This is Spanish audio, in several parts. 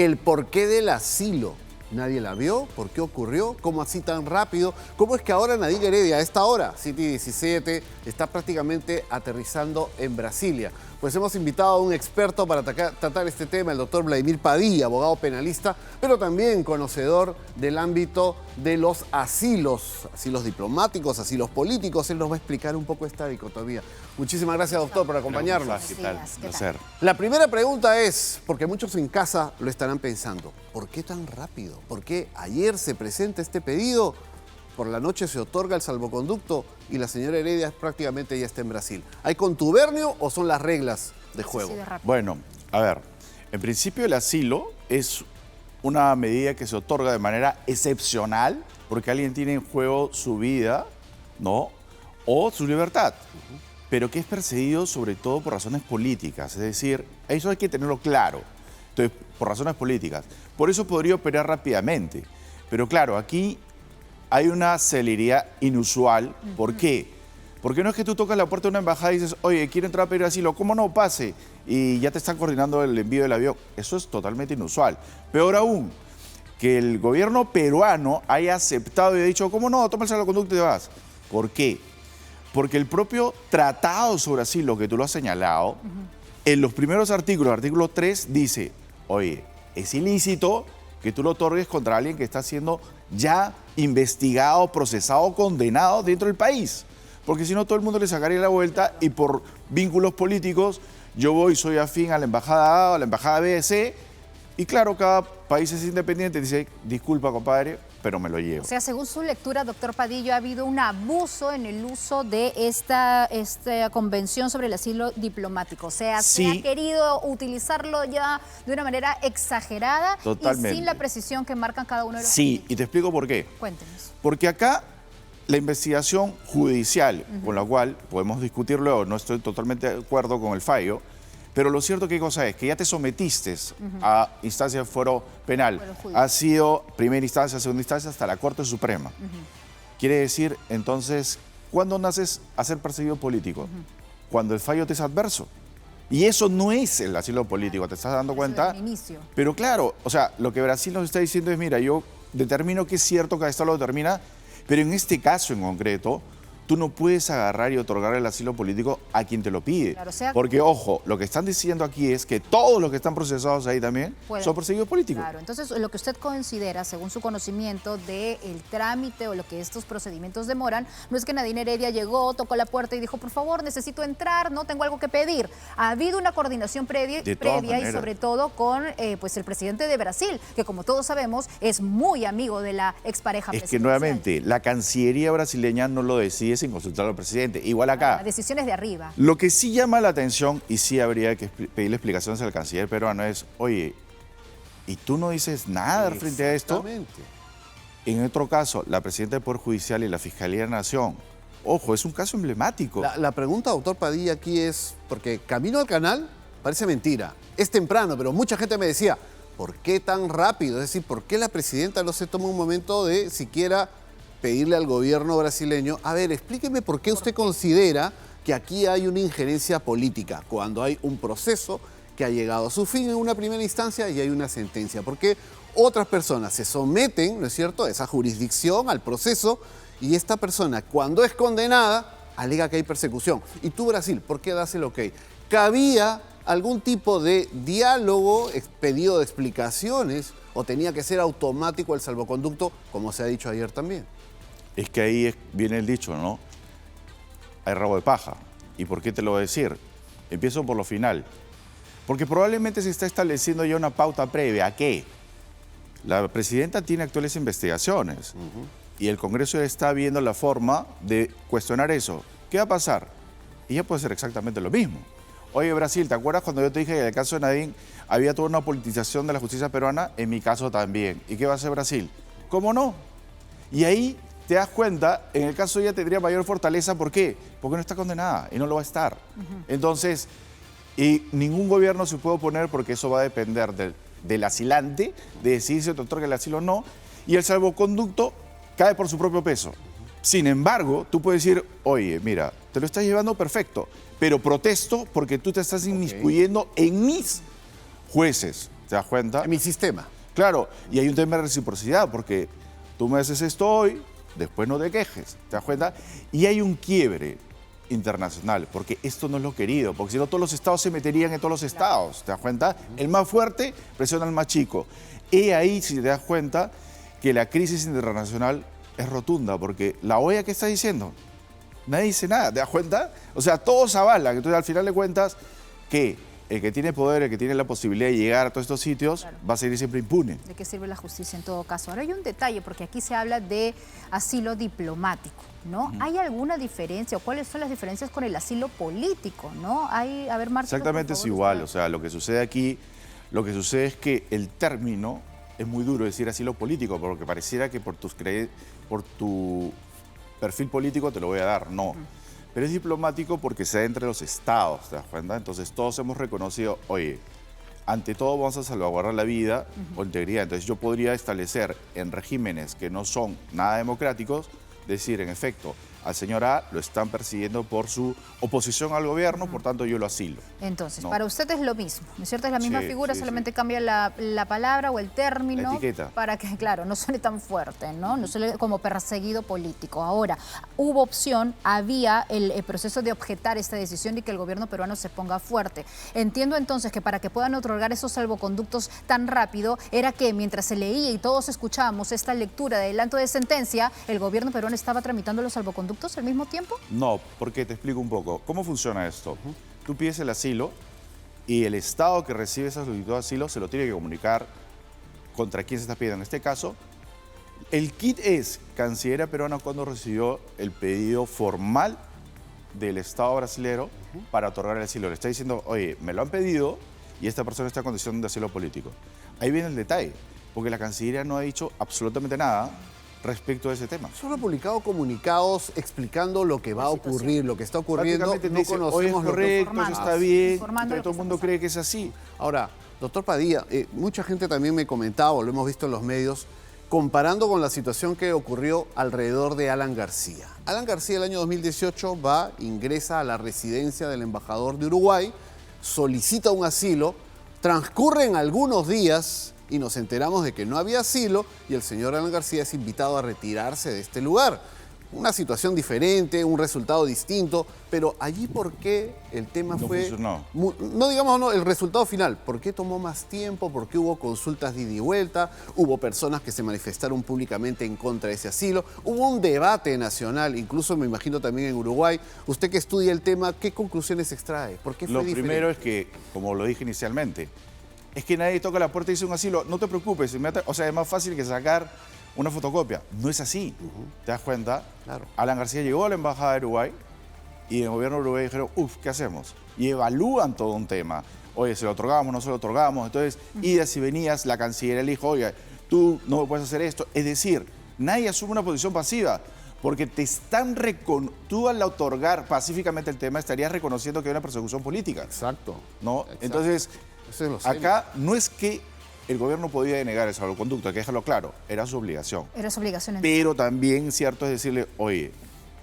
el porqué del asilo. ¿Nadie la vio? ¿Por qué ocurrió? ¿Cómo así tan rápido? ¿Cómo es que ahora Nadine Heredia, a esta hora, 7:17, está prácticamente aterrizando en Brasilia? Pues hemos invitado a un experto para tratar este tema, el doctor Vladimir Padilla, abogado penalista, pero también conocedor del ámbito de los asilos diplomáticos, asilos políticos. Él nos va a explicar un poco esta dicotomía. Muchísimas gracias, doctor, por acompañarnos. ¿Qué tal? Un placer. La primera pregunta es, porque muchos en casa lo estarán pensando, ¿por qué tan rápido? ¿Por qué ayer se presenta este pedido? Por la noche se otorga el salvoconducto y la señora Heredia prácticamente ya está en Brasil. ¿Hay contubernio o son las reglas de juego? Bueno, a ver, en principio el asilo es una medida que se otorga de manera excepcional porque alguien tiene en juego su vida, ¿no? O su libertad, pero que es perseguido sobre todo por razones políticas. Es decir, eso hay que tenerlo claro. Entonces, por razones políticas. Por eso podría operar rápidamente. Pero claro, aquí hay una celeridad inusual. ¿Por qué? Porque no es que tú tocas la puerta de una embajada y dices, oye, quiero entrar a pedir asilo, ¿cómo no? Pase. Y ya te están coordinando el envío del avión. Eso es totalmente inusual. Peor aún, que el gobierno peruano haya aceptado y ha dicho, ¿cómo no? Toma el salvoconducto y te vas. ¿Por qué? Porque el propio tratado sobre asilo que tú lo has señalado, en los primeros artículos, artículo 3, dice, oye, es ilícito que tú lo otorgues contra alguien que está siendo ya investigado, procesado, condenado dentro del país. Porque si no, todo el mundo le sacaría la vuelta y por vínculos políticos yo voy, soy afín a la embajada A o a la embajada B, C, y claro, cada país es independiente y dice, disculpa, compadre, pero me lo llevo. O sea, según su lectura, doctor Padillo, ha habido un abuso en el uso de esta convención sobre el asilo diplomático. O sea, sí, se ha querido utilizarlo ya de una manera exagerada. Totalmente. Y sin la precisión que marcan cada uno de los Sí, y te explico por qué. Cuéntenos. Porque acá la investigación judicial, con la cual podemos discutir luego, no estoy totalmente de acuerdo con el fallo, pero lo cierto que cosa es que ya te sometiste a instancia de fuero penal. Ha sido primera instancia, segunda instancia, hasta la Corte Suprema. Quiere decir, entonces, ¿cuándo naces a ser perseguido político? Cuando el fallo te es adverso. Y eso no es el asilo político, ¿te estás dando cuenta? Inicio. Pero claro, o sea, lo que Brasil nos está diciendo es, mira, yo determino que es cierto, cada estado lo determina, pero en este caso en concreto, tú no puedes agarrar y otorgar el asilo político a quien te lo pide. Claro, porque, ojo, lo que están diciendo aquí es que todos los que están procesados ahí también son perseguidos políticos. Claro, entonces lo que usted considera, según su conocimiento del trámite o lo que estos procedimientos demoran, no es que Nadine Heredia llegó, tocó la puerta y dijo, por favor, necesito entrar, no tengo algo que pedir. Ha habido una coordinación previa y sobre todo con pues el presidente de Brasil, que como todos sabemos es muy amigo de la expareja presidencial. Es que nuevamente, la Cancillería brasileña no lo decide sin consultar al presidente. Igual acá. Las decisiones de arriba. Lo que sí llama la atención y sí habría que pedirle explicaciones al canciller peruano es, oye, ¿y tú no dices nada frente a esto? En otro caso, la presidenta del Poder Judicial y la Fiscalía de la Nación. Ojo, es un caso emblemático. La pregunta, doctor Padilla, aquí es, porque camino al canal parece mentira. Es temprano, pero mucha gente me decía, ¿por qué tan rápido? Es decir, ¿por qué la presidenta no se toma un momento de siquiera pedirle al gobierno brasileño, a ver, explíqueme por qué usted considera que aquí hay una injerencia política, cuando hay un proceso que ha llegado a su fin en una primera instancia y hay una sentencia? Porque otras personas se someten, ¿no es cierto?, a esa jurisdicción, al proceso, y esta persona, cuando es condenada, alega que hay persecución. Y tú, Brasil, ¿por qué das el ok? ¿Cabía algún tipo de diálogo, pedido de explicaciones, o tenía que ser automático el salvoconducto, como se ha dicho ayer también? Es que ahí viene el dicho, ¿no? Hay rabo de paja. ¿Y por qué te lo voy a decir? Empiezo por lo final. Porque probablemente se está estableciendo ya una pauta previa. ¿A qué? La presidenta tiene actuales investigaciones y el Congreso está viendo la forma de cuestionar eso. ¿Qué va a pasar? Y ya puede ser exactamente lo mismo. Oye, Brasil, ¿te acuerdas cuando yo te dije que en el caso de Nadine había toda una politización de la justicia peruana? En mi caso también. ¿Y qué va a hacer Brasil? ¿Cómo no? Y ahí te das cuenta, en el caso de ella tendría mayor fortaleza. ¿Por qué? Porque no está condenada y no lo va a estar. Entonces, y ningún gobierno se puede oponer porque eso va a depender del asilante, de decidir si te otorga el asilo o no, y el salvoconducto cae por su propio peso. Sin embargo, tú puedes decir, oye, mira, te lo estás llevando perfecto, pero protesto porque tú te estás inmiscuyendo en mis jueces, ¿Te das cuenta? En mi sistema. Claro, y hay un tema de reciprocidad, porque tú me haces esto hoy, después no te quejes, ¿te das cuenta? Y hay un quiebre internacional, porque esto no es lo querido, porque si no todos los estados se meterían en todos los estados, ¿te das cuenta? El más fuerte presiona al más chico. Y ahí, si te das cuenta, que la crisis internacional es rotunda, porque la OEA, ¿qué está diciendo? Nadie dice nada, ¿te das cuenta? O sea, todos avalan, entonces al final de cuentas, que el que tiene poder, el que tiene la posibilidad de llegar a todos estos sitios, va a seguir siempre impune. ¿De qué sirve la justicia en todo caso? Ahora hay un detalle, porque aquí se habla de asilo diplomático, ¿no? ¿Hay alguna diferencia o cuáles son las diferencias con el asilo político, no? A ver, Marcelo, Exactamente, por favor, es igual, usted. o sea, lo que sucede aquí, lo que sucede es que el término es muy duro decir asilo político, porque pareciera que por tu perfil político te lo voy a dar, no. Pero es diplomático porque se da entre los estados, ¿te das cuenta? Entonces todos hemos reconocido, oye, ante todo vamos a salvaguardar la vida o integridad. Entonces yo podría establecer en regímenes que no son nada democráticos, decir, en efecto, al señor A lo están persiguiendo por su oposición al gobierno, por tanto yo lo asilo. Entonces, No. para usted es lo mismo, ¿no es cierto? Es la misma Sí, figura, sí, solamente sí. cambia la palabra o el término. La etiqueta. Para que, claro, no suene tan fuerte, ¿no? No suene como perseguido político. Ahora, hubo opción, había el proceso de objetar esta decisión y que el gobierno peruano se ponga fuerte. Entiendo entonces que para que puedan otorgar esos salvoconductos tan rápido, era que mientras se leía y todos escuchábamos esta lectura de adelanto de sentencia, el gobierno peruano estaba tramitando los salvoconductos al mismo tiempo. No, porque te explico un poco. ¿Cómo funciona esto? Tú pides el asilo y el estado que recibe esa solicitud de asilo se lo tiene que comunicar contra quién se está pidiendo. En este caso, el kit es Cancillería peruana cuando recibió el pedido formal del Estado brasilero para otorgar el asilo. Le está diciendo, oye, me lo han pedido y esta persona está en condición de asilo político. Ahí viene el detalle, porque la Cancillería no ha dicho absolutamente nada respecto a ese tema. Solo ha publicado comunicados explicando lo que va a ocurrir, lo que está ocurriendo. Prácticamente te No dice, oye, es conocemos lo que correcto, eso está bien, Informando de pero lo todo que el mundo está cree que es así. Ahora, doctor Padilla, mucha gente también me comentaba, o lo hemos visto en los medios, comparando con la situación que ocurrió alrededor de Alan García. Alan García el año 2018 ingresa a la residencia del embajador de Uruguay, solicita un asilo, transcurren algunos días y nos enteramos de que no había asilo y el señor Alan García es invitado a retirarse de este lugar. Una situación diferente, un resultado distinto, pero allí ¿por qué el tema No fue... funcionó. No digamos no, el resultado final, ¿por qué tomó más tiempo? ¿Por qué hubo consultas de ida y vuelta? Hubo personas que se manifestaron públicamente en contra de ese asilo. Hubo un debate nacional, incluso me imagino también en Uruguay. Usted que estudia el tema, ¿qué conclusiones extrae? ¿Por qué fue Lo diferente? primero es que, como lo dije inicialmente, es que nadie toca la puerta y dice un asilo, no te preocupes, o sea, es más fácil que sacar una fotocopia. No es así, ¿te das cuenta? Claro. Alan García llegó a la Embajada de Uruguay y el gobierno de Uruguay dijeron, ¿qué hacemos? Y evalúan todo un tema. Oye, ¿se lo otorgamos, no se lo otorgamos? Entonces, idas y venías, la Cancillería le dijo, oye, tú no puedes hacer esto. Es decir, nadie asume una posición pasiva. Porque te están tú al otorgar pacíficamente el tema estarías reconociendo que hay una persecución política. Exacto. ¿No? Exacto. Entonces, Eso es lo serio. acá no es que el gobierno podía denegar el salvoconducto, hay que dejarlo claro, era su obligación. Era su obligación. Pero también cierto es decirle, oye,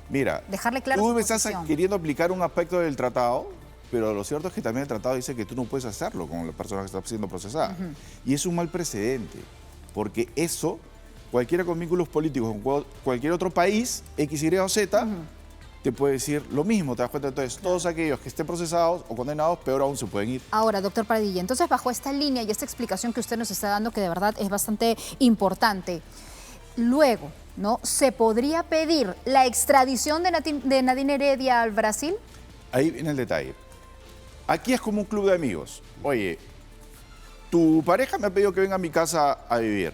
mira, Dejarle claro tú su me estás posición. queriendo aplicar un aspecto del tratado, pero lo cierto es que también el tratado dice que tú no puedes hacerlo con la persona que está siendo procesada. Y es un mal precedente, porque eso, cualquiera con vínculos políticos con cualquier otro país, X, Y o Z, te puede decir lo mismo, ¿te das cuenta? Entonces, todos aquellos que estén procesados o condenados, peor aún, se pueden ir. Ahora, doctor Padilla, entonces bajo esta línea y esta explicación que usted nos está dando, que de verdad es bastante importante, luego, ¿no? ¿Se podría pedir la extradición de Nadine Heredia al Brasil? Ahí viene el detalle. Aquí es como un club de amigos. Oye, tu pareja me ha pedido que venga a mi casa a vivir.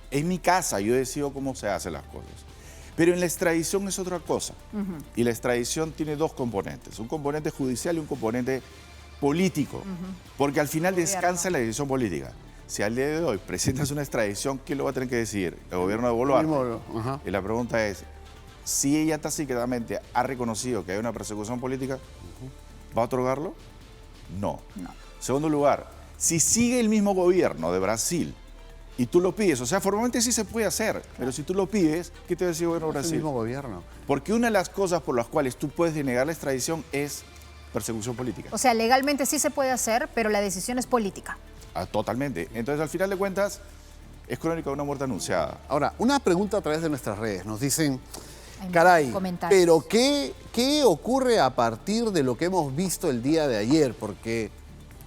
Es mi casa, yo decido cómo se hacen las cosas. Pero en la extradición es otra cosa. Y la extradición tiene dos componentes. Un componente judicial y un componente político. Porque al final descansa en la decisión política. Si al día de hoy presentas una extradición, ¿quién lo va a tener que decidir? El gobierno de Boluarte. Ajá. Y la pregunta es, si ella tácitamente ha reconocido que hay una persecución política, ¿va a otorgarlo? No. No. Segundo lugar, si sigue el mismo gobierno de Brasil y tú lo pides, o sea, formalmente sí se puede hacer, pero si tú lo pides, ¿qué te va a decir el gobierno de Es el Brasil? mismo gobierno. Porque una de las cosas por las cuales tú puedes denegar la extradición es persecución política. O sea, legalmente sí se puede hacer, pero la decisión es política. Totalmente. Entonces, al final de cuentas, es crónica de una muerte anunciada. Ahora, una pregunta a través de nuestras redes. Nos dicen, Hay caray, comentarios. pero ¿qué ocurre a partir de lo que hemos visto el día de ayer? Porque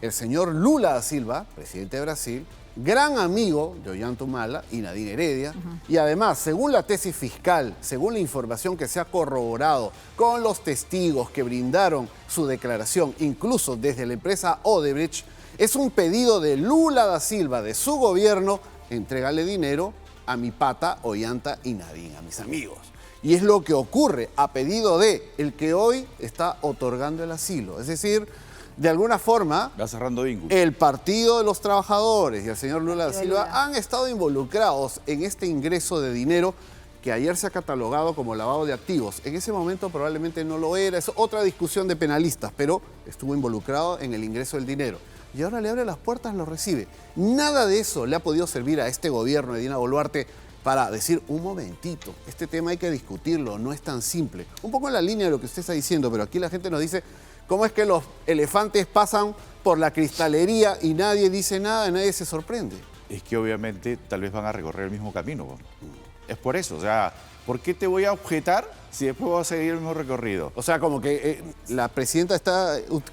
el señor Lula da Silva, presidente de Brasil, gran amigo de Ollanta Humala y Nadine Heredia, y además, según la tesis fiscal, según la información que se ha corroborado con los testigos que brindaron su declaración, incluso desde la empresa Odebrecht, es un pedido de Lula da Silva, de su gobierno, entregarle dinero a mi pata Ollanta y Nadine, a mis amigos. Y es lo que ocurre a pedido de el que hoy está otorgando el asilo. Es decir, de alguna forma, Va cerrando vínculos. el Partido de los Trabajadores y el señor Lula da Partido de Silva Lula. han estado involucrados en este ingreso de dinero que ayer se ha catalogado como lavado de activos. En ese momento probablemente no lo era, es otra discusión de penalistas, pero estuvo involucrado en el ingreso del dinero. Y ahora le abre las puertas, lo recibe. Nada de eso le ha podido servir a este gobierno de Dina Boluarte para decir, un momentito, este tema hay que discutirlo, no es tan simple. Un poco en la línea de lo que usted está diciendo, pero aquí la gente nos dice, ¿cómo es que los elefantes pasan por la cristalería y nadie dice nada, nadie se sorprende? Es que obviamente tal vez van a recorrer el mismo camino. ¿No? Es por eso, o sea, ¿por qué te voy a objetar si después voy a seguir el mismo recorrido? O sea, como que la presidenta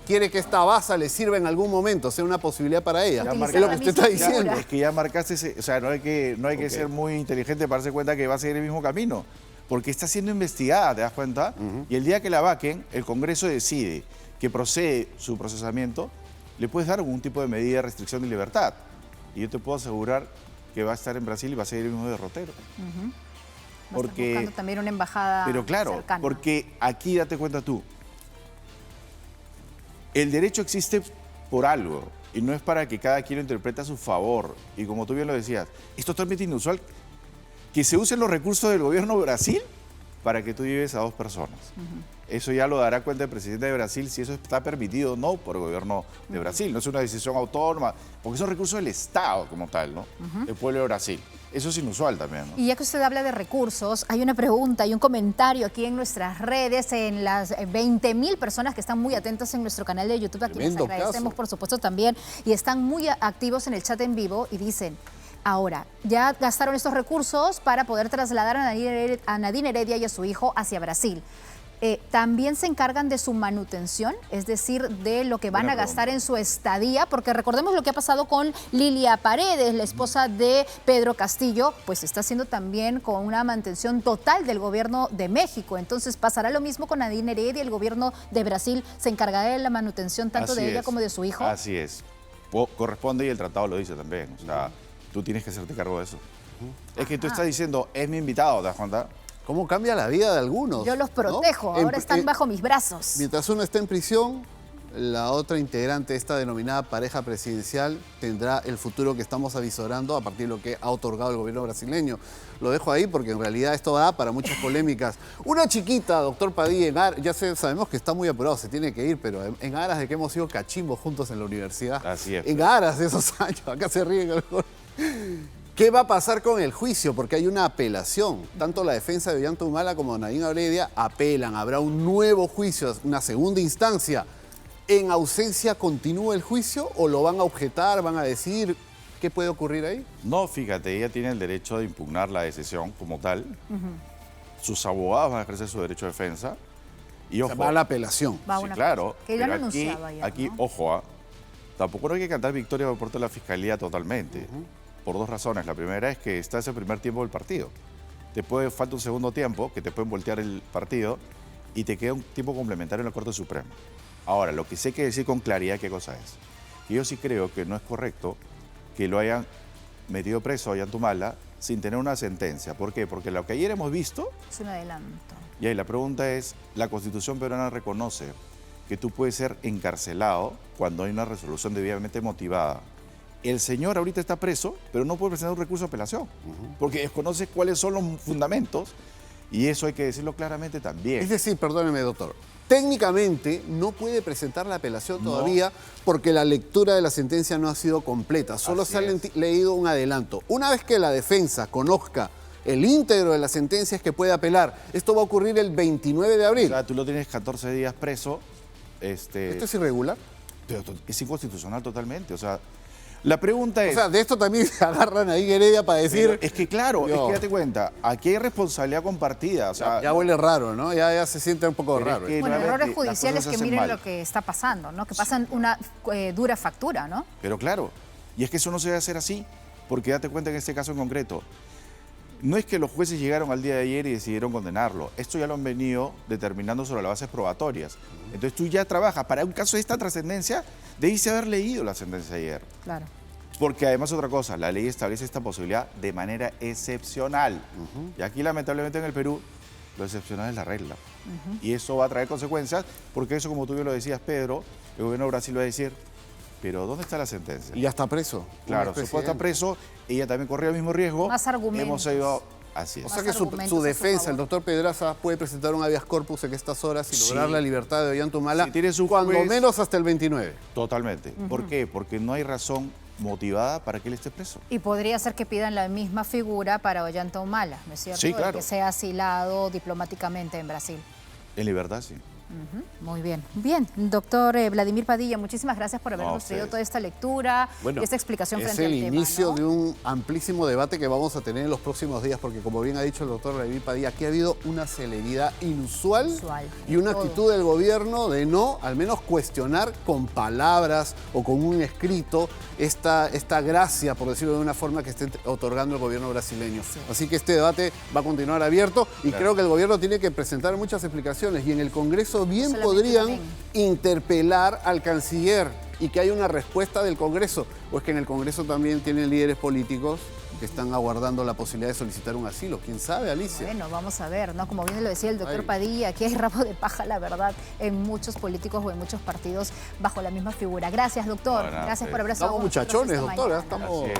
quiere que esta baza le sirva en algún momento, sea una posibilidad para ella. Utilizar Es lo la que usted misma está diciendo. figura. Es que ya marcaste o sea, no hay que Ok. ser muy inteligente para darse cuenta que va a seguir el mismo camino. Porque está siendo investigada, ¿te das cuenta? Y el día que la vaquen, el Congreso decide que procede su procesamiento, le puedes dar algún tipo de medida de restricción de libertad. Y yo te puedo asegurar que va a estar en Brasil y va a seguir el mismo derrotero. Va a estar buscando también una embajada Pero claro, cercana. porque aquí date cuenta tú, el derecho existe por algo y no es para que cada quien lo interprete a su favor. Y como tú bien lo decías, es totalmente inusual que se usen los recursos del gobierno de Brasil para que tú lleves a dos personas. Eso ya lo dará cuenta el presidente de Brasil si eso está permitido o no por el gobierno de Brasil. No es una decisión autónoma, porque son recursos del Estado como tal, ¿no? El pueblo de Brasil. Eso es inusual también, ¿no? Y ya que usted habla de recursos, hay una pregunta y un comentario aquí en nuestras redes, en las 20.000 personas que están muy atentas en nuestro canal de YouTube, a quienes Tremendo agradecemos, caso. por supuesto, también, y están muy activos en el chat en vivo y dicen, ahora, ya gastaron estos recursos para poder trasladar a Nadine Heredia y a su hijo hacia Brasil. ¿También se encargan de su manutención? Es decir, de lo que van Buena a gastar pregunta. en su estadía, porque recordemos lo que ha pasado con Lilia Paredes, la esposa de Pedro Castillo, pues está haciendo también con una mantención total del gobierno de México. Entonces, ¿pasará lo mismo con Nadine Heredia? ¿El gobierno de Brasil se encargará de la manutención tanto Así de ella es. como de su hijo? Así es. Corresponde y el tratado lo dice también. O sea, tú tienes que hacerte cargo de eso. Es que tú estás diciendo, es mi invitado, ¿te das cuenta? ¿Cómo cambia la vida de algunos? Yo los ¿no? protejo, ahora están bajo mis brazos. Mientras uno está en prisión, la otra integrante de esta denominada pareja presidencial tendrá el futuro que estamos avisorando a partir de lo que ha otorgado el gobierno brasileño. Lo dejo ahí porque en realidad esto da para muchas polémicas. Una chiquita, doctor Padilla, sabemos que está muy apurado, se tiene que ir, pero en aras de que hemos sido cachimbos juntos en la universidad. Así es. En aras de esos años, acá se ríen algo. ¿Qué va a pasar con el juicio? Porque hay una apelación. Tanto la defensa de Ollanta Humala como Nadine Heredia apelan. Habrá un nuevo juicio, una segunda instancia. ¿En ausencia continúa el juicio o lo van a objetar, van a decir qué puede ocurrir ahí? No, fíjate, ella tiene el derecho de impugnar la decisión como tal. Sus abogados van a ejercer su derecho de defensa. Y O sea, ojo, va a la apelación. Va sí, una claro. cosa, que ya pero lo anunciaba ya, aquí ¿no? ojo, tampoco no hay que cantar victoria por parte de la fiscalía totalmente. Por dos razones. La primera es que está ese primer tiempo del partido. Falta un segundo tiempo, que te pueden voltear el partido, y te queda un tiempo complementario en la Corte Suprema. Ahora, lo que sí hay que decir con claridad qué cosa es. Que yo sí creo que no es correcto que lo hayan metido preso a Ollanta Humala sin tener una sentencia. ¿Por qué? Porque lo que ayer hemos visto, Es un adelanto. y ahí la pregunta es, la Constitución peruana reconoce que tú puedes ser encarcelado cuando hay una resolución debidamente motivada. El señor ahorita está preso, pero no puede presentar un recurso de apelación, porque desconoce cuáles son los fundamentos, y eso hay que decirlo claramente también. Es decir, perdóneme, doctor, técnicamente no puede presentar la apelación todavía porque la lectura de la sentencia no ha sido completa. Solo Así se ha es. leído un adelanto. Una vez que la defensa conozca el íntegro de la sentencia es que puede apelar. Esto va a ocurrir el 29 de O abril. sea, tú lo tienes 14 días preso, ¿Esto es irregular? pero es inconstitucional totalmente. O sea, La pregunta O es... sea, de esto también se agarran ahí Heredia para decir... pero es que claro, es Dios. que date cuenta, aquí hay responsabilidad compartida. O sea, ya huele raro, ¿no? Ya se siente un poco Pero es raro. que- Bueno, nuevamente, errores las cosas judiciales se que hacen miren mal. lo que está pasando, ¿no? Que pasan una dura factura, ¿no? Pero claro, y es que eso no se debe hacer así, porque date cuenta en este caso en concreto, no es que los jueces llegaron al día de ayer y decidieron condenarlo, esto ya lo han venido determinando sobre las bases probatorias. Entonces tú ya trabajas, para un caso de esta trascendencia, debiste haber leído la sentencia ayer. Claro. Porque además otra cosa, la ley establece esta posibilidad de manera excepcional. Y aquí lamentablemente en el Perú, lo excepcional es la regla. Y eso va a traer consecuencias, porque eso, como tú bien lo decías, Pedro, el gobierno de Brasil va a decir, pero ¿dónde está la sentencia? Y ya está preso. Claro, Como su esposa está expresidente. preso, ella también corría el mismo riesgo. Más argumentos. Hemos ido... Así es. O sea Más que argumentos a su su defensa, favor. el doctor Pedraza, puede presentar un habeas corpus en estas horas y Sí. lograr la libertad de Ollantumala, Si tienes un cuando juez- menos hasta el 29. Totalmente. ¿Por qué? Porque no hay razón motivada para que él esté preso. Y podría ser que pidan la misma figura para Ollanta Humala, ¿no es cierto? Sí, El claro. que sea asilado diplomáticamente en Brasil. En libertad, sí. Muy bien. Bien, doctor Vladimir Padilla, muchísimas gracias por habernos traído ustedes. toda esta lectura y esta explicación es frente el al tema. inicio ¿no? de un amplísimo debate que vamos a tener en los próximos días, porque como bien ha dicho el doctor Vladimir Padilla, aquí ha habido una celeridad inusual y una todo. actitud del gobierno de no, al menos cuestionar con palabras o con un escrito esta gracia, por decirlo de una forma, que esté otorgando el gobierno brasileño. Así que este debate va a continuar abierto y creo que el gobierno tiene que presentar muchas explicaciones y en el Congreso bien Solamente podrían también. interpelar al canciller y que haya una respuesta del Congreso. O es que en el Congreso también tienen líderes políticos que están aguardando la posibilidad de solicitar un asilo. ¿Quién sabe, Alicia? Bueno, vamos a ver, ¿no? Como bien lo decía el doctor Ay. Padilla, aquí hay rabo de paja, la verdad, en muchos políticos o en muchos partidos bajo la misma figura. Gracias, doctor. No, nada, Gracias por haber estado Estamos con nosotros muchachones, esta doctora. mañana. Estamos... Así es.